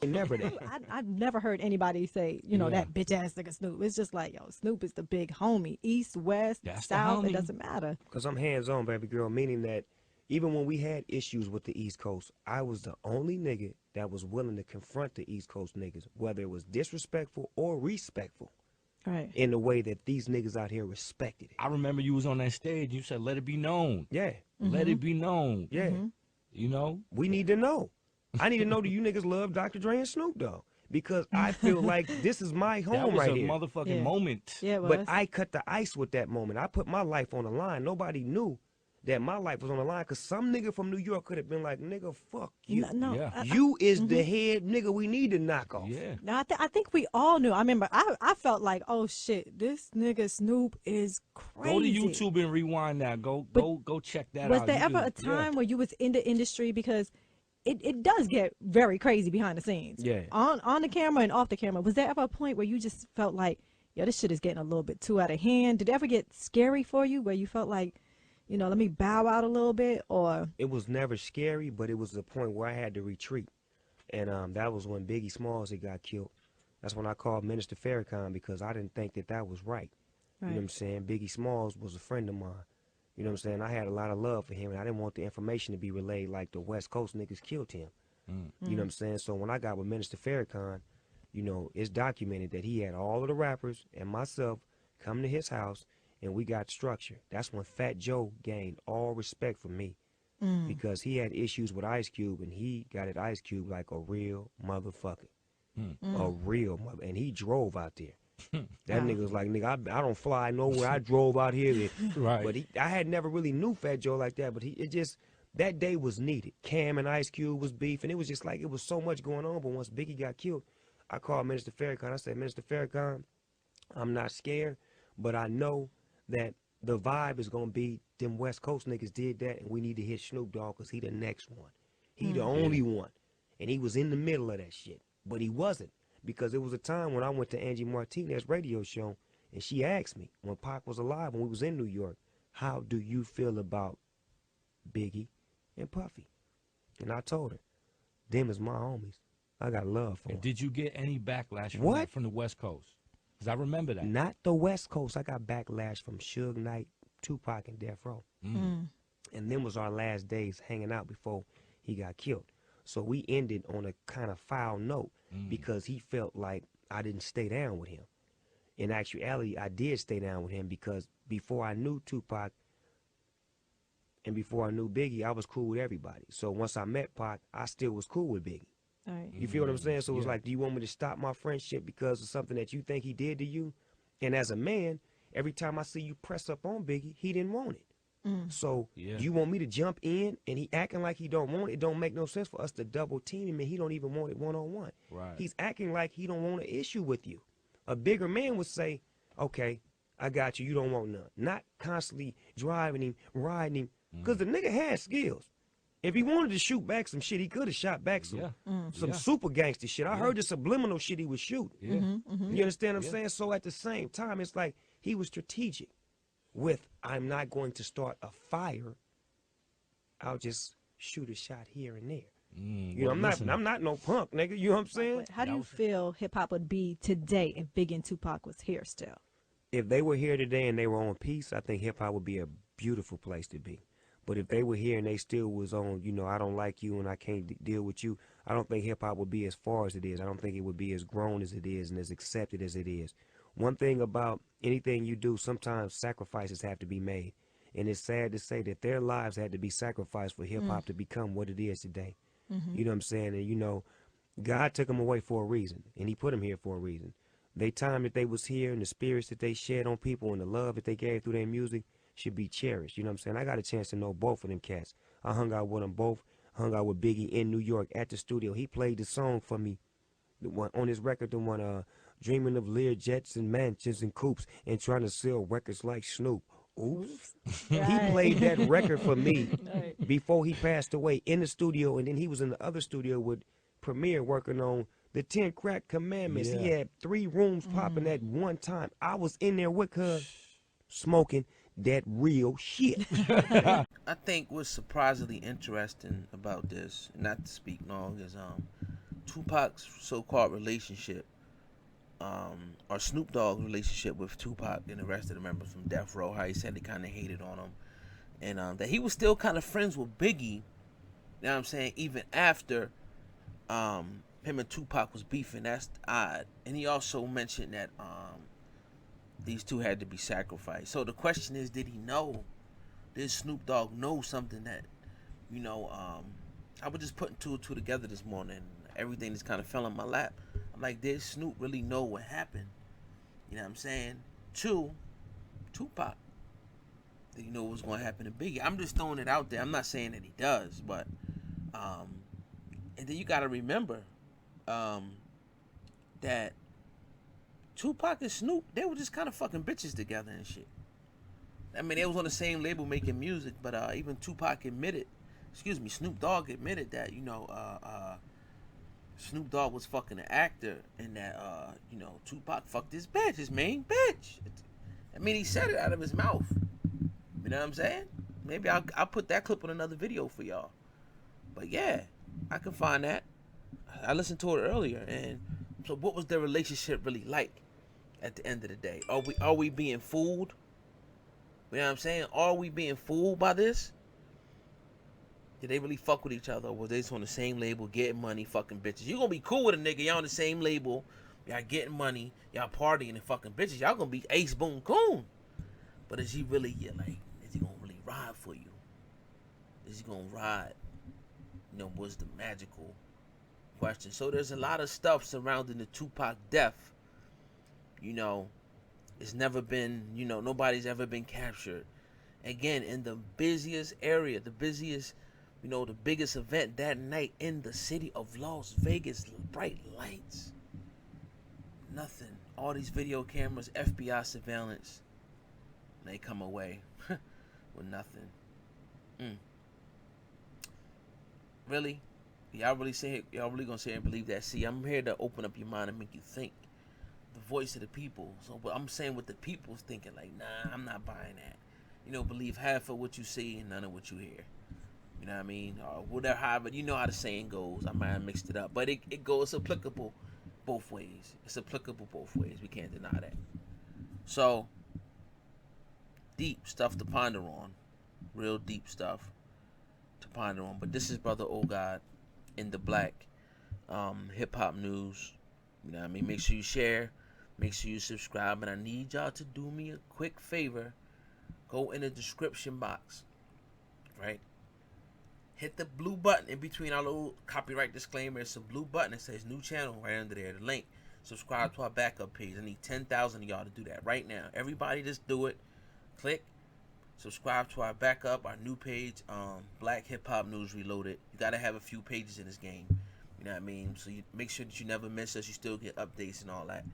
Never that. I've never heard anybody say, that bitch ass nigga Snoop. It's just like, yo, Snoop is the big homie. East, West, That's the South, it homie. doesn't matter. Because I'm hands-on, baby girl, meaning that even when we had issues with the East Coast, I was the only nigga that was willing to confront the East Coast niggas, whether it was disrespectful or respectful, Right. in the way that these niggas out here respected it. I remember you was on that stage. You said, "Let it be known." Yeah. Let it be known. Yeah. You know. We need to know. I need to know, do you niggas love Dr. Dre and Snoop Dogg? Because I feel like this is my That home was right a here. motherfucking moment. Yeah, it was. But I cut the ice with that moment. I put my life on the line. Nobody knew that my life was on the line, because some nigga from New York could have been like, nigga, fuck you. No, Yeah. You is the head nigga we need to knock off. Yeah. No, I think we all knew. I remember I felt like, oh shit, this nigga Snoop is crazy. Go to YouTube and rewind that. Go check that out. Was there You ever can- a time where you was in the industry? Because it does get very crazy behind the scenes. Yeah. On the camera and off the camera. Was there ever a point where you just felt like, yo, this shit is getting a little bit too out of hand? Did it ever get scary for you where you felt like, let me bow out a little bit? Or It was never scary, but it was the point where I had to retreat. And that was when Biggie Smalls had got killed. That's when I called Minister Farrakhan, because I didn't think that was right. You know what I'm saying? Biggie Smalls was a friend of mine. You know what I'm saying? I had a lot of love for him, and I didn't want the information to be relayed like the West Coast niggas killed him. You know what I'm saying? So when I got with Minister Farrakhan, it's documented that he had all of the rappers and myself come to his house, and we got structure. That's when Fat Joe gained all respect for me, because he had issues with Ice Cube, and he got at Ice Cube like a real motherfucker. A real mother. And he drove out there. That nigga was like, nigga, I don't fly nowhere. I drove out here. Right. But I had never really knew Fat Joe like that, but that day was needed. Cam and Ice Cube was beef, and it was just like, it was so much going on. But once Biggie got killed, I called Minister Farrakhan. I said, Minister Farrakhan, I'm not scared, but I know that the vibe is going to be them West Coast niggas did that, and we need to hit Snoop Dogg because he the next one. He the only one. And he was in the middle of that shit. But he wasn't, because it was a time when I went to Angie Martinez's radio show, and she asked me, when Pac was alive, when we was in New York, how do you feel about Biggie and Puffy? And I told her, them is my homies. I got love for them. Did you get any backlash from, What? from the West Coast? Because I remember that. Not the West Coast. I got backlash from Suge Knight, Tupac, and Death Row. And them was our last days hanging out before he got killed. So we ended on a kind of foul note, because he felt like I didn't stay down with him. In actuality, I did stay down with him, because before I knew Tupac and before I knew Biggie, I was cool with everybody. So once I met Pac, I still was cool with Biggie. all right. You feel what I'm saying? So it was like, do you want me to stop my friendship because of something that you think he did to you? And as a man, every time I see you press up on Biggie, he didn't want it. So you want me to jump in, and he acting like he don't want it? It don't make no sense for us to double team him, and he don't even want it one-on-one. Right. He's acting like he don't want an issue with you. A bigger man would say, okay, I got you, you don't want none. Not constantly driving him, riding him, because the nigga had skills. If he wanted to shoot back some shit, he could have shot back some super gangster shit. I heard the subliminal shit he was shooting. You understand what I'm saying? So at the same time, it's like he was strategic with, I'm not going to start a fire. I'll just shoot a shot here and there. You know, I'm not no punk, nigga. You know what I'm saying? How do you feel hip hop would be today if Biggie and Tupac was here still? If they were here today and they were on peace, I think hip hop would be a beautiful place to be. But if they were here and they still was on, I don't like you and I can't deal with you, I don't think hip hop would be as far as it is. I don't think it would be as grown as it is and as accepted as it is. One thing about anything you do, sometimes sacrifices have to be made. And it's sad to say that their lives had to be sacrificed for hip hop to become what it is today. You know what I'm saying? And God took them away for a reason, and he put them here for a reason. They time that they was here and the spirits that they shed on people and the love that they gave through their music should be cherished. You know what I'm saying? I got a chance to know both of them cats. I hung out with them both. Hung out with Biggie in New York at the studio. He played the song for me on his record, the one Dreaming of Lear Jets and Mansions and Coupes and trying to sell records like Snoop. Oops. Right. He played that record for me before he passed away in the studio, and then he was in the other studio with Premier working on the 10 Crack Commandments. He had 3 rooms popping at one time. I was in there with her smoking that real shit. I think what's surprisingly interesting about this, not to speak long, is Tupac's so-called relationship, or Snoop Dogg's relationship with Tupac and the rest of the members from Death Row, how he said they kind of hated on him, and that he was still kind of friends with Biggie. You know what I'm saying? Even after him and Tupac was beefing, that's odd. And he also mentioned that these two had to be sacrificed. So the question is, did he know? Did Snoop Dogg know something that, I was just putting two and two together this morning. Everything just kind of fell in my lap. I'm like, did Snoop really know what happened? You know what I'm saying? Two, Tupac. Did he know what was going to happen to Biggie? I'm just throwing it out there. I'm not saying that he does, but and then you got to remember that Tupac and Snoop, they were just kind of fucking bitches together and shit. I mean, they was on the same label making music, but even Snoop Dogg admitted that, Snoop Dogg was fucking an actor, and that, Tupac fucked his bitch, his main bitch. I mean, he said it out of his mouth. You know what I'm saying? Maybe I'll put that clip on another video for y'all. But yeah, I can find that. I listened to it earlier, and so what was their relationship really like at the end of the day? Are we being fooled? You know what I'm saying? Are we being fooled by this? Did they really fuck with each other, or was they just on the same label, getting money, fucking bitches? You gonna be cool with a nigga, y'all on the same label, y'all getting money, y'all partying and fucking bitches, y'all gonna be ace boom coon. But is he really, is he gonna really ride for you? Is he gonna ride? Was the magical question. So there's a lot of stuff surrounding the Tupac death. It's never been, nobody's ever been captured. Again, in the busiest area, the biggest event that night in the city of Las Vegas, bright lights. Nothing. All these video cameras, FBI surveillance. They come away with nothing. Really? Y'all really gonna say and believe that? See, I'm here to open up your mind and make you think. The voice of the people. So what I'm saying, what the people's thinking, like, nah, I'm not buying that. Believe half of what you see and none of what you hear. You know what I mean? Or whatever, however, you know how the saying goes. I might have mixed it up. But it's applicable both ways. It's applicable both ways. We can't deny that. So, deep stuff to ponder on. Real deep stuff to ponder on. But this is Brother Old God in the Black Hip Hop News. You know what I mean? Make sure you share. Make sure you subscribe. And I need y'all to do me a quick favor. Go in the description box. Right? Hit the blue button in between our little copyright disclaimer. It's a blue button that says new channel right under there. The link. Subscribe to our backup page. I need 10,000 of y'all to do that right now. Everybody just do it. Click. Subscribe to our backup, our new page, Black Hip Hop News Reloaded. You got to have a few pages in this game. You know what I mean? So you make sure that you never miss us. You still get updates and all that.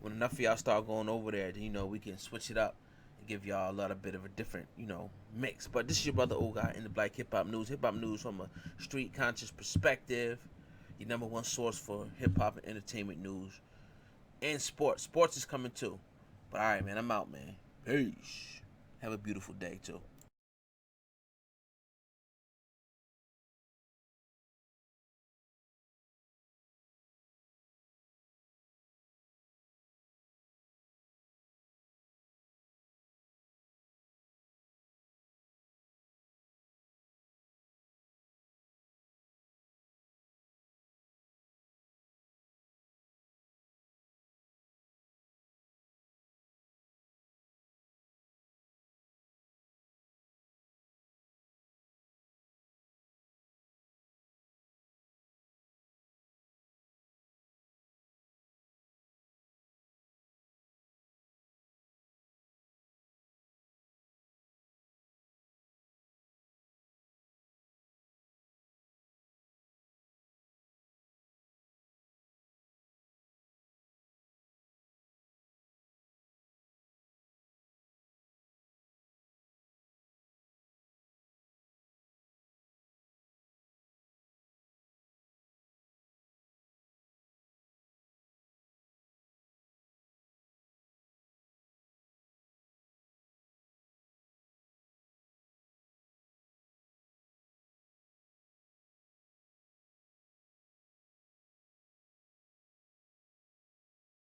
When enough of y'all start going over there, then, we can switch it up and give y'all a bit of a different, mix. But this is your brother Old Guy in the Black Hip Hop News. Hip Hop News from a street conscious perspective. Your number one source for hip hop and entertainment news. And sports. Sports is coming too. But all right, man, I'm out, man. Peace. Have a beautiful day, too.